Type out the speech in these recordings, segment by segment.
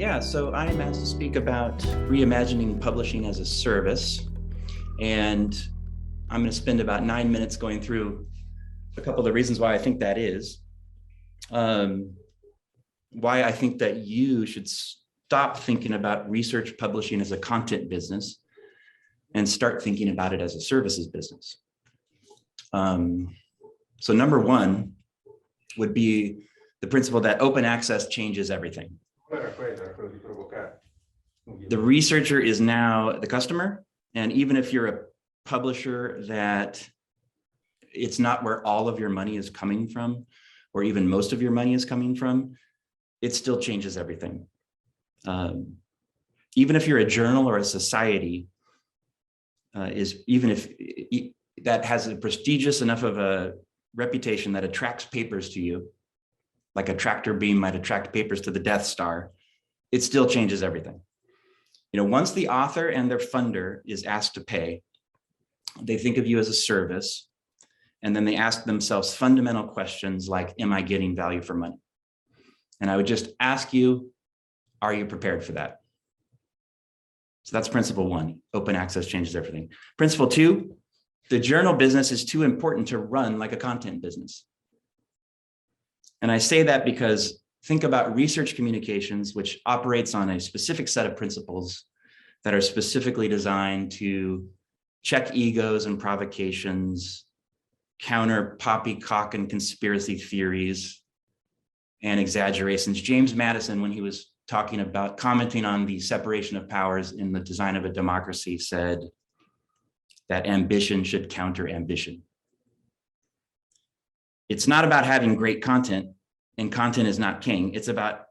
Yeah, so I am asked to speak about reimagining publishing as a service. And I'm going to spend about 9 minutes going through a couple of the reasons why I think that is. Why I think that you should stop thinking about research publishing as a content business and start thinking about it as a services business. So number one would be the principle that open access changes everything. The researcher is now the customer. And even if you're a publisher that it's not where all of your money is coming from, or even most of your money is coming from, it still changes everything. Even if you're a journal or a society, even if that has a prestigious enough of a reputation that attracts papers to you, like a tractor beam might attract papers to the Death Star, it still changes everything. Once the author and their funder is asked to pay, they think of you as a service, and then they ask themselves fundamental questions like, am I getting value for money? And I would just ask you, are you prepared for that? So that's principle one, open access changes everything. Principle two, the journal business is too important to run like a content business. And I say that because think about research communications, which operates on a specific set of principles that are specifically designed to check egos and provocations, counter poppycock and conspiracy theories and exaggerations. James Madison, when he was commenting on the separation of powers in the design of a democracy, said that ambition should counter ambition. It's not about having great content, and content is not king. It's about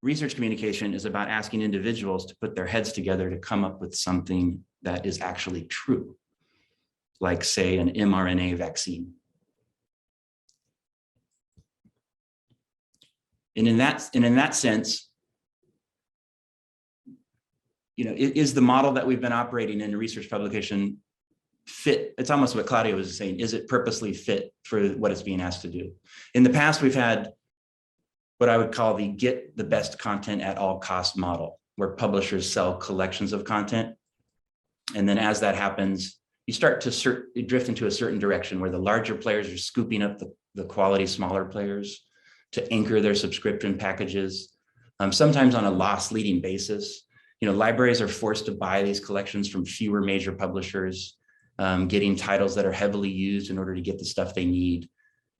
research communication is about asking individuals to put their heads together to come up with something that is actually true, like, say, an mRNA vaccine. And in that sense, is the model that we've been operating in research publication fit? It's almost what Claudia was saying. Is it purposely fit for what it's being asked to do? In the past, we've had what I would call the get the best content at all costs model, where publishers sell collections of content. And then as that happens, you start to drift into a certain direction where the larger players are scooping up the quality smaller players to anchor their subscription packages, sometimes on a loss-leading basis. Libraries are forced to buy these collections from fewer major publishers, getting titles that are heavily used in order to get the stuff they need.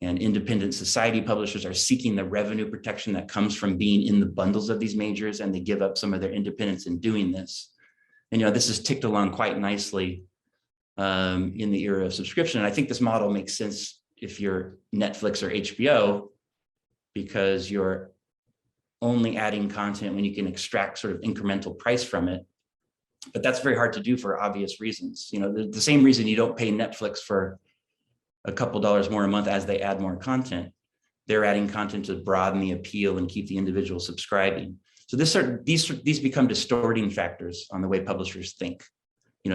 And independent society publishers are seeking the revenue protection that comes from being in the bundles of these majors, and they give up some of their independence in doing this. And this has ticked along quite nicely in the era of subscription. And I think this model makes sense if you're Netflix or HBO, because you're only adding content when you can extract sort of incremental price from it. But that's very hard to do for obvious reasons. The same reason you don't pay Netflix for a couple dollars more a month as they add more content. They're adding content to broaden the appeal and keep the individual subscribing. So these become distorting factors on the way publishers think.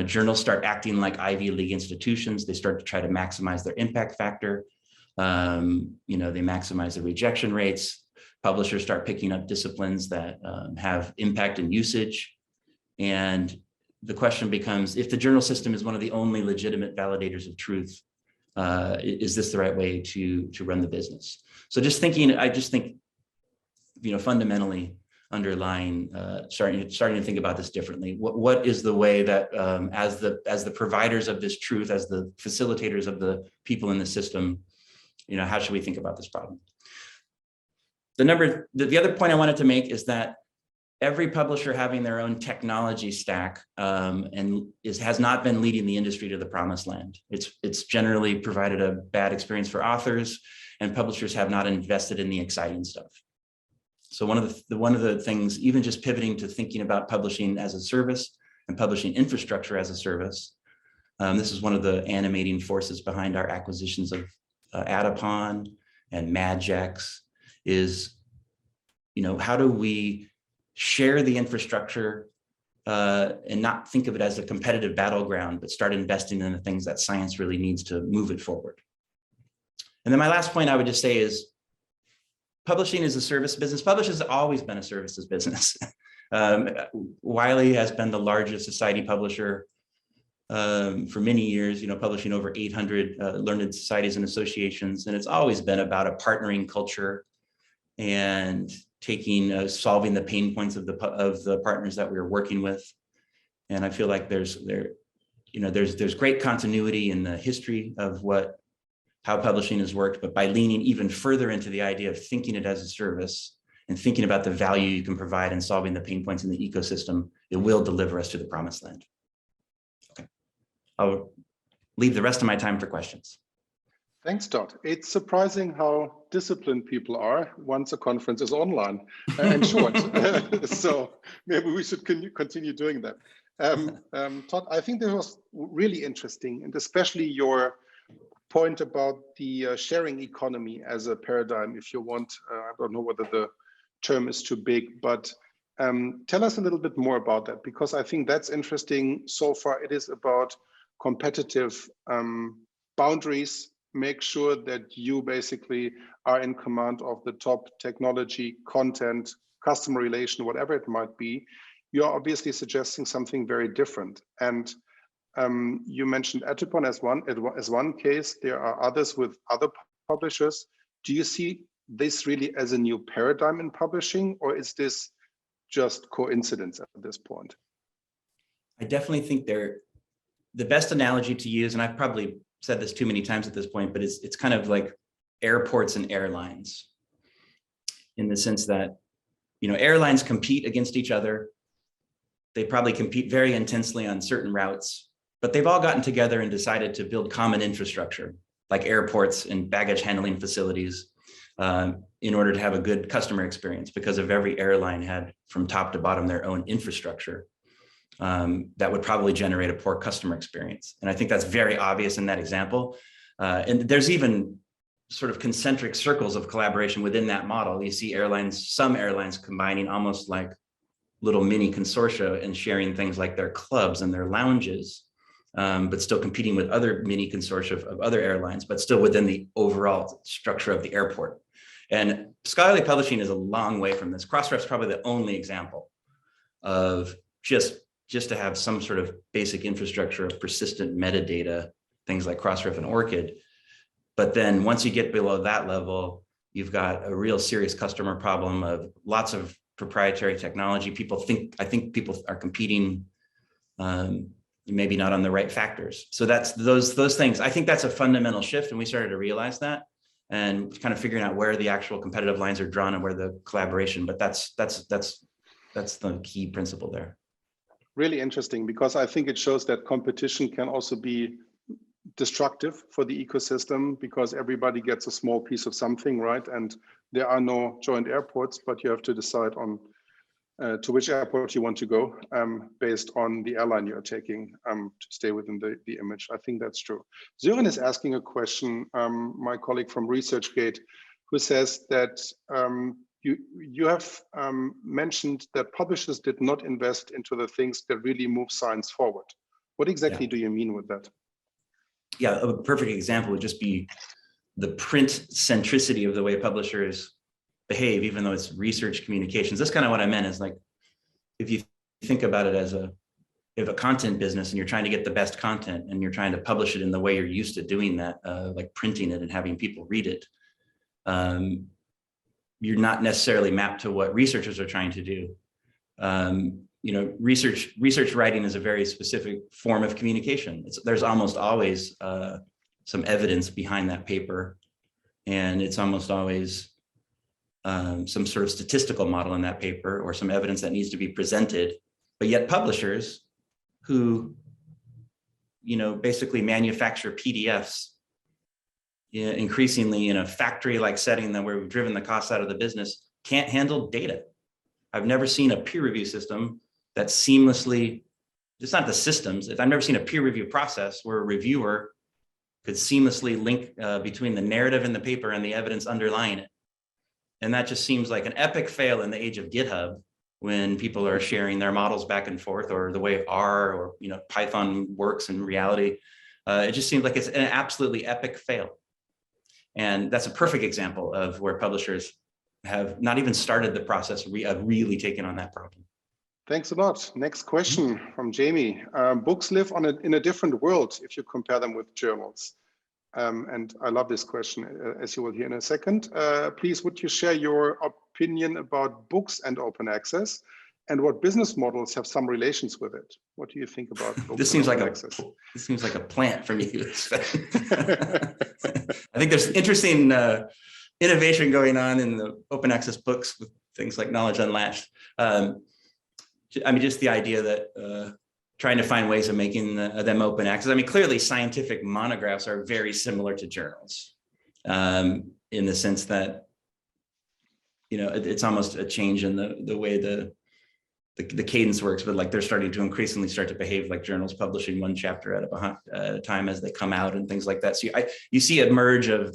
Journals start acting like Ivy League institutions. They start to try to maximize their impact factor. They maximize the rejection rates. Publishers start picking up disciplines that have impact and usage. And the question becomes, if the journal system is one of the only legitimate validators of truth, is this the right way to run the business? So I just think, fundamentally underlying, starting to think about this differently. What is the way that as the providers of this truth, as the facilitators of the people in the system, how should we think about this problem? The other point I wanted to make is that every publisher having their own technology stack has not been leading the industry to the promised land. It's generally provided a bad experience for authors, and publishers have not invested in the exciting stuff. So one of the things, even just pivoting to thinking about publishing as a service and publishing infrastructure as a service, this is one of the animating forces behind our acquisitions of Adapon and Madgex, is, how do we share the infrastructure and not think of it as a competitive battleground, but start investing in the things that science really needs to move it forward. And then my last point I would just say is, publishing is a service business. Publishing has always been a services business. Wiley has been the largest society publisher for many years, publishing over 800 learned societies and associations. And it's always been about a partnering culture and solving the pain points of the partners that we're working with. And I feel like there's great continuity in the history of how publishing has worked, but by leaning even further into the idea of thinking it as a service and thinking about the value you can provide and solving the pain points in the ecosystem, it will deliver us to the promised land. Okay, I'll leave the rest of my time for questions. Thanks, Todd. It's surprising how disciplined people are once a conference is online and short. So maybe we should continue doing that. Todd, I think that was really interesting, and especially your point about the sharing economy as a paradigm, if you want. I don't know whether the term is too big, but tell us a little bit more about that, because I think that's interesting. So far, it is about competitive boundaries. Make sure that you basically are in command of the top technology, content, customer relation, whatever it might be. You're obviously suggesting something very different. And you mentioned Etipon as one case. There are others with other publishers. Do you see this really as a new paradigm in publishing, or is this just coincidence at this point? I definitely think the best analogy to use, and I've probably said this too many times at this point, but it's kind of like airports and airlines, in the sense that, airlines compete against each other. They probably compete very intensely on certain routes, but they've all gotten together and decided to build common infrastructure, like airports and baggage handling facilities, in order to have a good customer experience, because if every airline had from top to bottom their own infrastructure, that would probably generate a poor customer experience. And I think that's very obvious in that example. And there's even sort of concentric circles of collaboration within that model. You see some airlines combining almost like little mini consortia and sharing things like their clubs and their lounges, but still competing with other mini consortia of other airlines, but still within the overall structure of the airport. And scholarly publishing is a long way from this. Crossref is probably the only example of just to have some sort of basic infrastructure of persistent metadata, things like Crossref and ORCID. But then once you get below that level, you've got a real serious customer problem of lots of proprietary technology. I think people are competing, maybe not on the right factors. So that's those things. I think that's a fundamental shift, and we started to realize that, and kind of figuring out where the actual competitive lines are drawn and where the collaboration. But that's the key principle there. Really interesting, because I think it shows that competition can also be destructive for the ecosystem, because everybody gets a small piece of something, right? And there are no joint airports, but you have to decide on to which airport you want to go based on the airline you're taking to stay within the image. I think that's true. Sören is asking a question, my colleague from ResearchGate, who says that you have mentioned that publishers did not invest into the things that really move science forward. What exactly do you mean with that? Yeah, a perfect example would just be the print centricity of the way publishers behave, even though it's research communications. That's kind of what I meant, is like, if you think about it as you have a content business and you're trying to get the best content and you're trying to publish it in the way you're used to doing that, like printing it and having people read it, you're not necessarily mapped to what researchers are trying to do. Research writing is a very specific form of communication. There's almost always some evidence behind that paper, and it's almost always some sort of statistical model in that paper or some evidence that needs to be presented. But yet publishers who, basically manufacture PDFs, increasingly in a factory-like setting that where we've driven the costs out of the business, can't handle data. I've never seen a peer review system that seamlessly, it's not the systems, I've never seen a peer review process where a reviewer could seamlessly link between the narrative in the paper and the evidence underlying it. And that just seems like an epic fail in the age of GitHub, when people are sharing their models back and forth, or the way R or Python works in reality. It just seems like it's an absolutely epic fail. And that's a perfect example of where publishers have not even started the process of really taking on that problem. Thanks a lot. Next question from Jamie. Books live in a different world if you compare them with journals. And I love this question, as you will hear in a second. Please, would you share your opinion about books and open access, and what business models have some relations with it? What do you think about books? This seems like a plant from you. I think there's interesting innovation going on in the open access books with things like Knowledge Unlatched. I mean, just the idea that trying to find ways of making them open access. I mean, clearly scientific monographs are very similar to journals in the sense that, you know, it's almost a change in the way the cadence works, but like they're starting to increasingly start to behave like journals, publishing one chapter at a time as they come out and things like that. So you see a merge of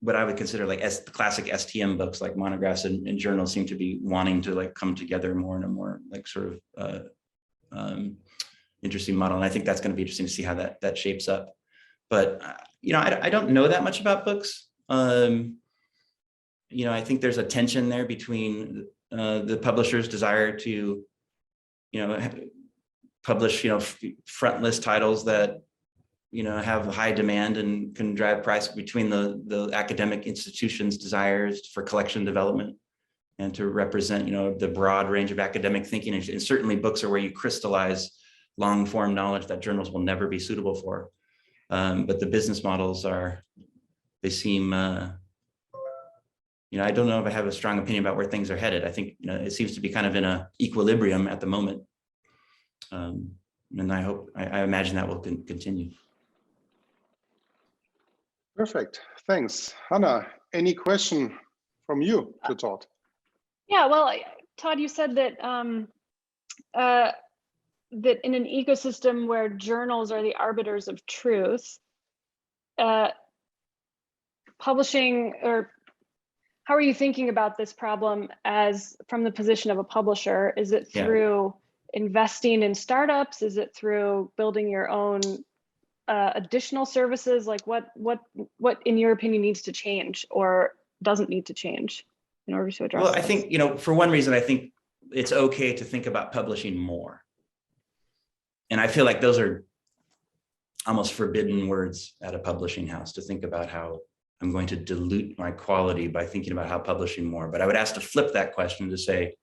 what I would consider like the classic STM books, like monographs and journals seem to be wanting to like come together more in a more like sort of interesting model. And I think that's going to be interesting to see how that shapes up. But, you know, I don't know that much about books. You know, I think there's a tension there between the publisher's desire to, you know, publish, you know, front list titles that, you know, have high demand and can drive price, between the academic institution's desires for collection development and to represent, you know, the broad range of academic thinking. And certainly books are where you crystallize long form knowledge that journals will never be suitable for. But the business models they seem, you know, I don't know if I have a strong opinion about where things are headed. I think, you know, it seems to be kind of in a equilibrium at the moment. And I imagine that will continue. Perfect. Thanks. Hannah, any question from you to Todd? Yeah, well, Todd, you said that that in an ecosystem where journals are the arbiters of truth, publishing, or how are you thinking about this problem as from the position of a publisher? Is it through investing in startups? Is it through building your own additional services? Like what in your opinion needs to change or doesn't need to change in order to address I think, you know, for one reason, I think it's okay to think about publishing more. And I feel like those are almost forbidden words at a publishing house, to think about how I'm going to dilute my quality by thinking about how publishing more. But I would ask to flip that question to say,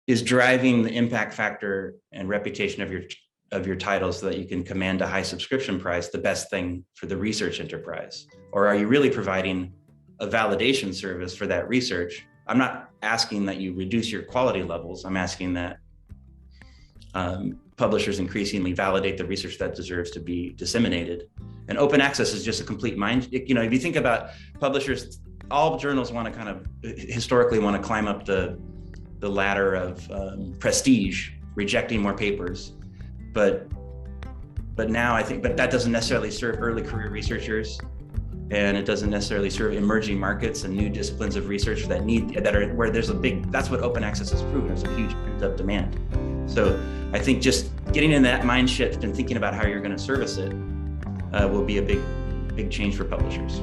is driving the impact factor and reputation of your titles so that you can command a high subscription price the best thing for the research enterprise? Or are you really providing a validation service for that research? I'm not asking that you reduce your quality levels. I'm asking that publishers increasingly validate the research that deserves to be disseminated. And open access is just a complete you know, if you think about publishers, all journals want to kind of historically want to climb up the ladder of prestige, rejecting more papers. But now I think, that doesn't necessarily serve early career researchers, and it doesn't necessarily serve emerging markets and new disciplines of research where there's that's what open access has proven. There's a huge pent-up demand. So I think just getting in that mind shift and thinking about how you're going to service it will be a big change for publishers.